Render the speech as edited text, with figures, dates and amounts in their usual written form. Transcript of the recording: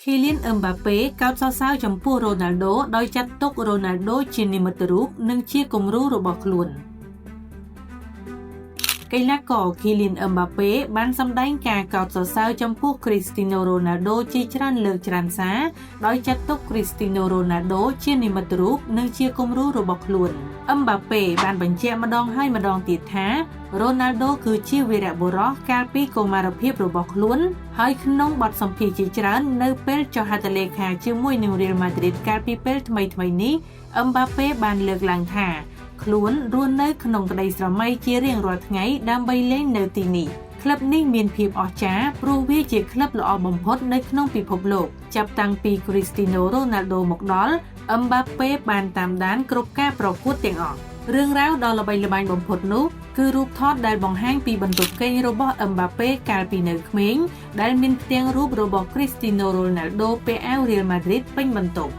Kylian Mbappé កោតសរសើរចំពោះ Ronaldo ដោយចាត់ទុក Ronaldo ជានិមិត្តរូបនិងជាគំរូរបស់ខ្លួនកីឡាករ Kylian Mbappé បានសម្ដែងការកោតសរសើរចំពោះ Cristiano Ronaldo ជាច្រើនលើកច្រើនសារដោយចាត់ទុក Cristiano Ronaldo ជានិមិត្តរូបនិងជាគំរូរបស់ខ្លួន Mbappé បានបញ្ជាក់ម្ដងហើយម្ដងទៀតថា Ronaldo គឺជាវីរបុរសកាលពីកុមារភាពរបស់ខ្លួនហើយក្នុងបទសម្ភាសន៍ជាច្រើននៅពេលចុះហត្ថលេខាជាមួយនឹង Real Madrid កាលពីពេលថ្មីៗនេះ Mbappé បានលើកឡើងថាខ្លួនរស់នៅក្នុងក្តីស្រមៃជារៀងរាល់ថ្ងៃដើម្បីលេងនៅទីនេះក្លឹបនេះមានភាពអស្ចារ្យព្រោះវាជាក្លឹបល្អបំផុតនៅក្នុងពិភពលោកចាប់តាំងពី Cristiano Ronaldo មកដល់ Mbappé បានតាមដានគ្រប់ការប្រកួតទាំងអស់រឿងរ៉ាវដ៏ល្បីល្បាញបំផុតនោះគឺរូបថតដែលបង្ហាញពីបន្ទប់គេងរបស់ Mbappé កាលពីនៅក្មេងដែលមានផ្ទាំងរូបរបស់ Cristiano Ronaldo ពាក់អាវ Real Madrid ពេញបន្ទប់